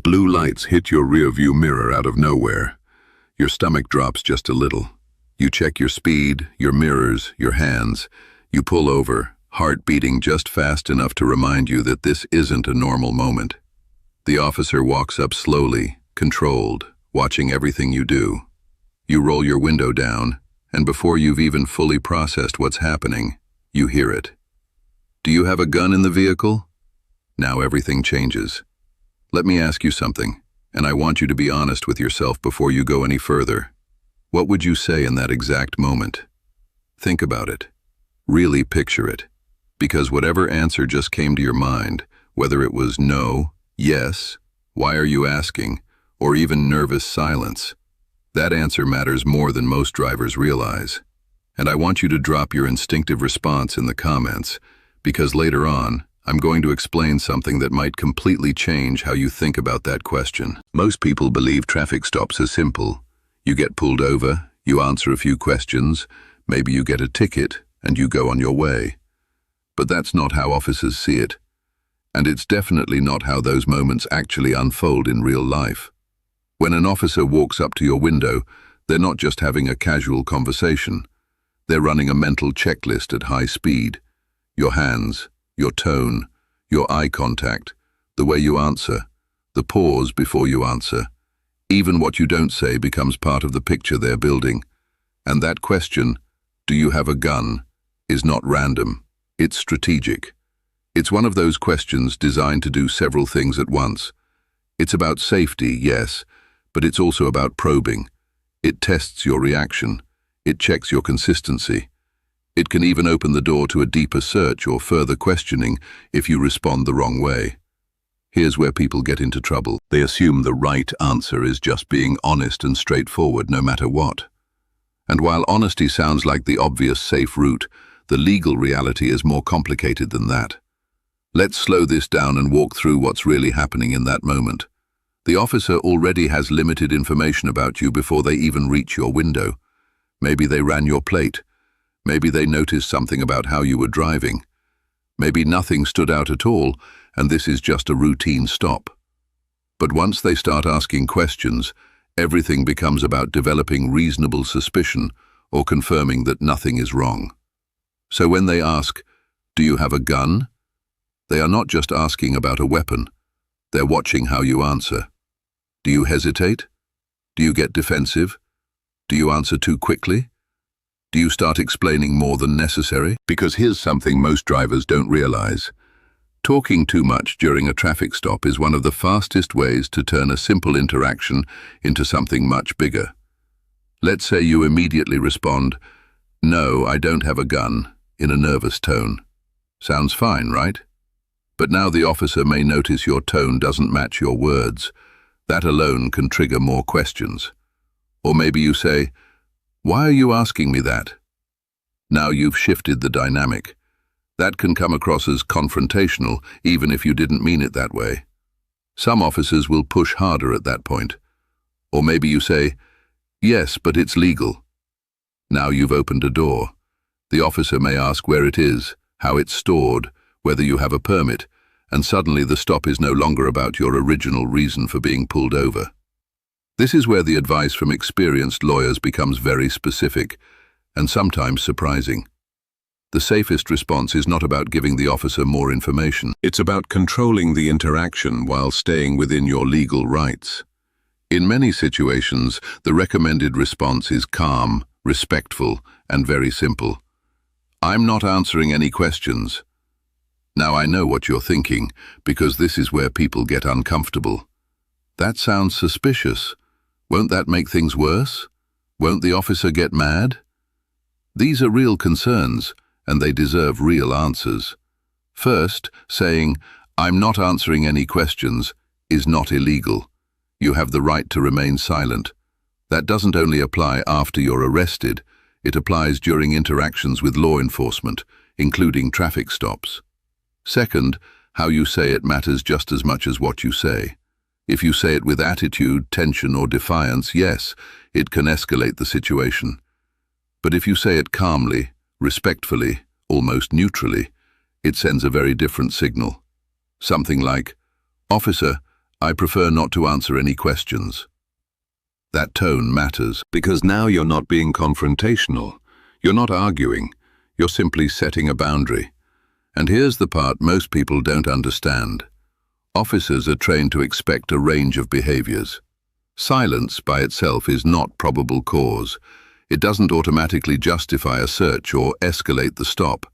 Blue lights hit your rearview mirror out of nowhere. Your stomach drops just a little. You check your speed, your mirrors, your hands. You pull over, heart beating just fast enough to remind you that this isn't a normal moment. The officer walks up slowly, controlled, watching everything you do. You roll your window down, and before you've even fully processed what's happening, you hear it. Do you have a gun in the vehicle? Now everything changes. Let me ask you something, and I want you to be honest with yourself before you go any further. What would you say in that exact moment? Think about it. Really picture it. Because whatever answer just came to your mind, whether it was no, yes, why are you asking, or even nervous silence, that answer matters more than most drivers realize. And I want you to drop your instinctive response in the comments, because later on, I'm going to explain something that might completely change how you think about that question. Most people believe traffic stops are simple. You get pulled over, you answer a few questions, maybe you get a ticket, and you go on your way. But that's not how officers see it. And it's definitely not how those moments actually unfold in real life. When an officer walks up to your window, they're not just having a casual conversation. They're running a mental checklist at high speed. Your hands, your tone, your eye contact, the way you answer, the pause before you answer. Even what you don't say becomes part of the picture they're building. And that question, do you have a gun, is not random. It's strategic. It's one of those questions designed to do several things at once. It's about safety, yes, but it's also about probing. It tests your reaction. It checks your consistency. It can even open the door to a deeper search or further questioning if you respond the wrong way. Here's where people get into trouble. They assume the right answer is just being honest and straightforward no matter what. And while honesty sounds like the obvious safe route, the legal reality is more complicated than that. Let's slow this down and walk through what's really happening in that moment. The officer already has limited information about you before they even reach your window. Maybe they ran your plate. Maybe they noticed something about how you were driving. Maybe nothing stood out at all, and this is just a routine stop. But once they start asking questions, everything becomes about developing reasonable suspicion or confirming that nothing is wrong. So when they ask, "Do you have a gun?" they are not just asking about a weapon. They're watching how you answer. Do you hesitate? Do you get defensive? Do you answer too quickly? Do you start explaining more than necessary? Because here's something most drivers don't realize. Talking too much during a traffic stop is one of the fastest ways to turn a simple interaction into something much bigger. Let's say you immediately respond, "No, I don't have a gun," in a nervous tone. Sounds fine, right? But now the officer may notice your tone doesn't match your words. That alone can trigger more questions. Or maybe you say, "Why are you asking me that?" Now you've shifted the dynamic. That can come across as confrontational, even if you didn't mean it that way. Some officers will push harder at that point. Or maybe you say, "Yes, but it's legal." Now you've opened a door. The officer may ask where it is, how it's stored, whether you have a permit, and suddenly the stop is no longer about your original reason for being pulled over. This is where the advice from experienced lawyers becomes very specific, and sometimes surprising. The safest response is not about giving the officer more information. It's about controlling the interaction while staying within your legal rights. In many situations, the recommended response is calm, respectful, and very simple. "I'm not answering any questions." Now I know what you're thinking, because this is where people get uncomfortable. That sounds suspicious. Won't that make things worse? Won't the officer get mad? These are real concerns, and they deserve real answers. First, saying, "I'm not answering any questions," is not illegal. You have the right to remain silent. That doesn't only apply after you're arrested, it applies during interactions with law enforcement, including traffic stops. Second, how you say it matters just as much as what you say. If you say it with attitude, tension, or defiance, yes, it can escalate the situation. But if you say it calmly, respectfully, almost neutrally, it sends a very different signal. Something like, "Officer, I prefer not to answer any questions. That tone matters because now you're not being confrontational. You're not arguing. You're simply setting a boundary. And here's the part most people don't understand. Officers are trained to expect a range of behaviors. Silence by itself is not probable cause. It doesn't automatically justify a search or escalate the stop.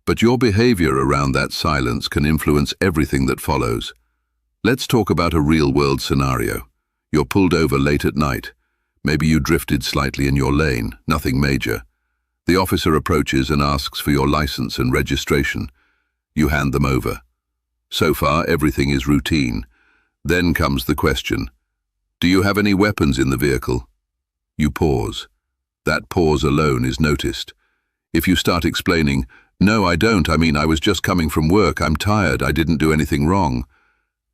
But your behavior around that silence can influence everything that follows. Let's talk about a real-world scenario. You're pulled over late at night. Maybe you drifted slightly in your lane, nothing major. The officer approaches and asks for your license and registration. You hand them over. So far, everything is routine. Then comes the question, do you have any weapons in the vehicle? You pause. That pause alone is noticed. If you start explaining, no, I don't, I was just coming from work, I'm tired, I didn't do anything wrong,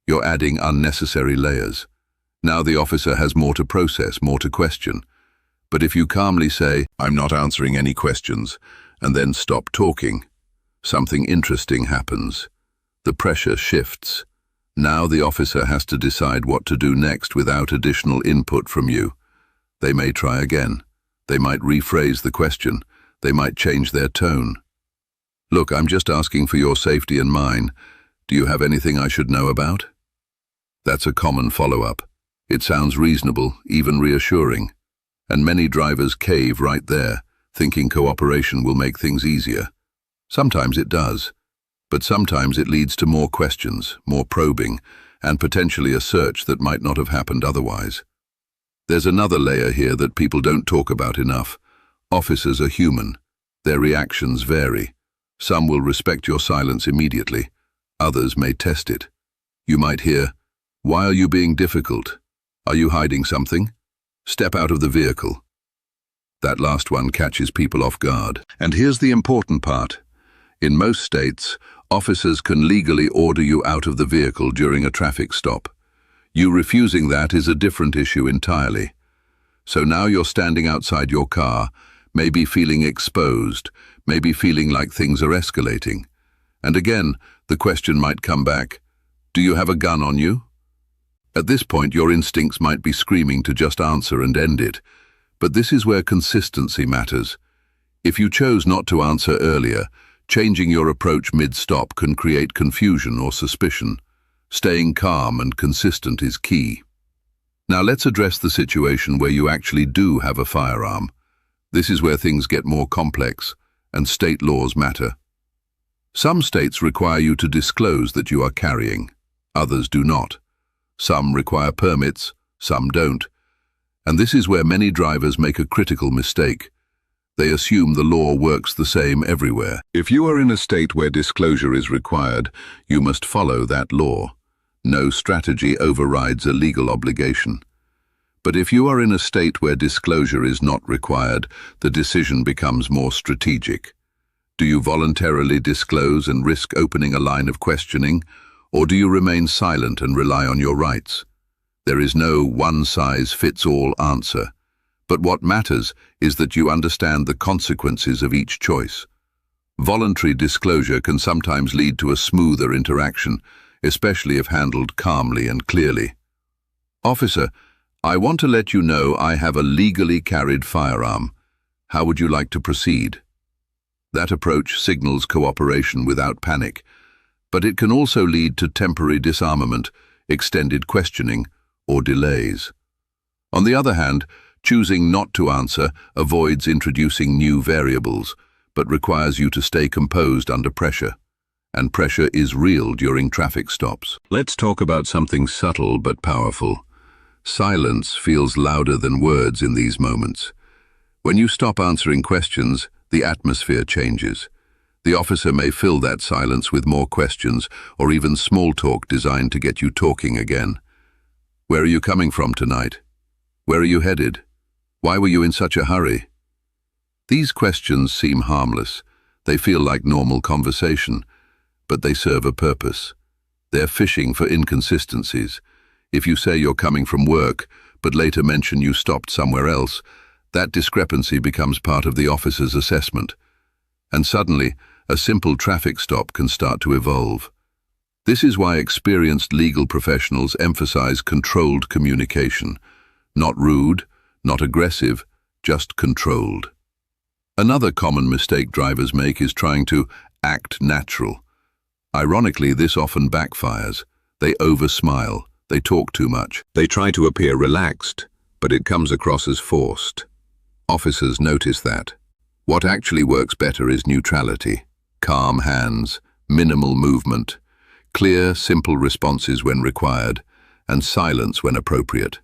you're adding unnecessary layers. Now the officer has more to process, more to question. But if you calmly say, I'm not answering any questions, and then stop talking, something interesting happens. The pressure shifts. Now the officer has to decide what to do next without additional input from you. They may try again. They might rephrase the question. They might change their tone. Look, I'm just asking for your safety and mine. Do you have anything I should know about? That's a common follow-up. It sounds reasonable, even reassuring. And many drivers cave right there, thinking cooperation will make things easier. Sometimes it does. But sometimes it leads to more questions, more probing, and potentially a search that might not have happened otherwise. There's another layer here that people don't talk about enough. Officers are human. Their reactions vary. Some will respect your silence immediately. Others may test it. You might hear, "Why are you being difficult? Are you hiding something? Step out of the vehicle." That last one catches people off guard. And here's the important part. In most states, officers can legally order you out of the vehicle during a traffic stop. You refusing that is a different issue entirely. So now you're standing outside your car, maybe feeling exposed, maybe feeling like things are escalating. And again, the question might come back, do you have a gun on you? At this point, your instincts might be screaming to just answer and end it. But this is where consistency matters. If you chose not to answer earlier, changing your approach mid-stop can create confusion or suspicion. Staying calm and consistent is key. Now let's address the situation where you actually do have a firearm. This is where things get more complex, and state laws matter. Some states require you to disclose that you are carrying. Others do not. Some require permits, some don't. And this is where many drivers make a critical mistake. They assume the law works the same everywhere. If you are in a state where disclosure is required, you must follow that law. No strategy overrides a legal obligation. But if you are in a state where disclosure is not required, the decision becomes more strategic. Do you voluntarily disclose and risk opening a line of questioning, or do you remain silent and rely on your rights? There is no one-size-fits-all answer. But what matters is that you understand the consequences of each choice. Voluntary disclosure can sometimes lead to a smoother interaction, especially if handled calmly and clearly. Officer, I want to let you know I have a legally carried firearm. How would you like to proceed? That approach signals cooperation without panic, but it can also lead to temporary disarmament, extended questioning, or delays. On the other hand, choosing not to answer avoids introducing new variables, but requires you to stay composed under pressure. And pressure is real during traffic stops. Let's talk about something subtle but powerful. Silence feels louder than words in these moments. When you stop answering questions, the atmosphere changes. The officer may fill that silence with more questions or even small talk designed to get you talking again. Where are you coming from tonight? Where are you headed? Why were you in such a hurry? These questions seem harmless. They feel like normal conversation, but they serve a purpose. They're fishing for inconsistencies. If you say you're coming from work, but later mention you stopped somewhere else, that discrepancy becomes part of the officer's assessment. And suddenly, a simple traffic stop can start to evolve. This is why experienced legal professionals emphasize controlled communication. Not rude, not aggressive, just controlled. Another common mistake drivers make is trying to act natural. Ironically, this often backfires. They over-smile, they talk too much. They try to appear relaxed, but it comes across as forced. Officers notice that. What actually works better is neutrality, calm hands, minimal movement, clear, simple responses when required, and silence when appropriate.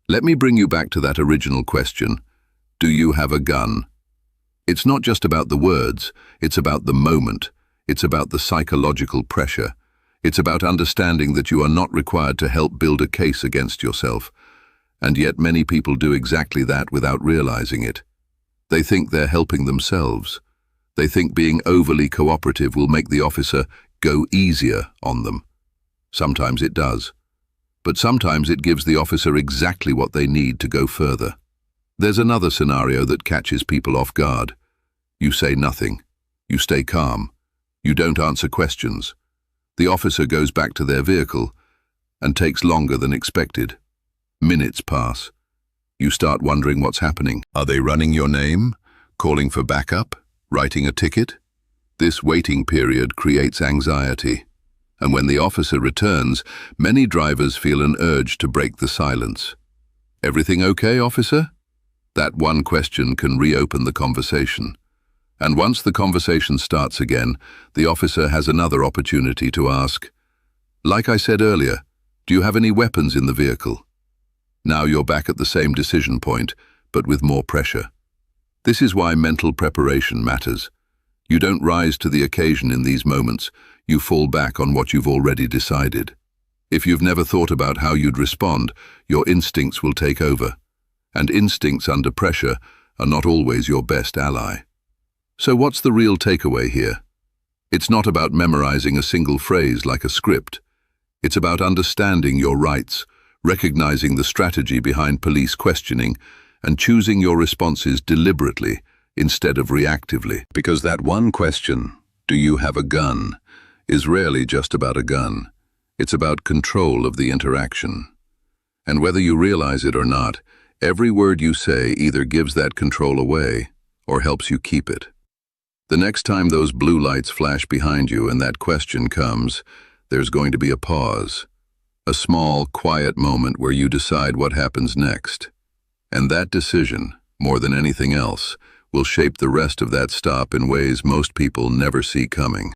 Let me bring you back to that original question. Do you have a gun? It's not just about the words, it's about the moment. It's about the psychological pressure. It's about understanding that you are not required to help build a case against yourself. And yet many people do exactly that without realizing it. They think they're helping themselves. They think being overly cooperative will make the officer go easier on them. Sometimes it does. But sometimes it gives the officer exactly what they need to go further. There's another scenario that catches people off guard. You say nothing. You stay calm. You don't answer questions. The officer goes back to their vehicle and takes longer than expected. Minutes pass. You start wondering what's happening. Are they running your name? Calling for backup? Writing a ticket? This waiting period creates anxiety. And when the officer returns, many drivers feel an urge to break the silence. Everything okay, officer? That one question can reopen the conversation. And once the conversation starts again, the officer has another opportunity to ask, like I said earlier, do you have any weapons in the vehicle? Now you're back at the same decision point, but with more pressure. This is why mental preparation matters. You don't rise to the occasion in these moments, you fall back on what you've already decided. If you've never thought about how you'd respond, your instincts will take over. And instincts under pressure are not always your best ally. So what's the real takeaway here? It's not about memorizing a single phrase like a script. It's about understanding your rights, recognizing the strategy behind police questioning, and choosing your responses deliberately instead of reactively. Because that one question, do you have a gun, is rarely just about a gun. It's about control of the interaction. And whether you realize it or not, every word you say either gives that control away or helps you keep it. The next time those blue lights flash behind you and that question comes, there's going to be a pause. A small, quiet moment where you decide what happens next. And that decision, more than anything else, will shape the rest of that stop in ways most people never see coming.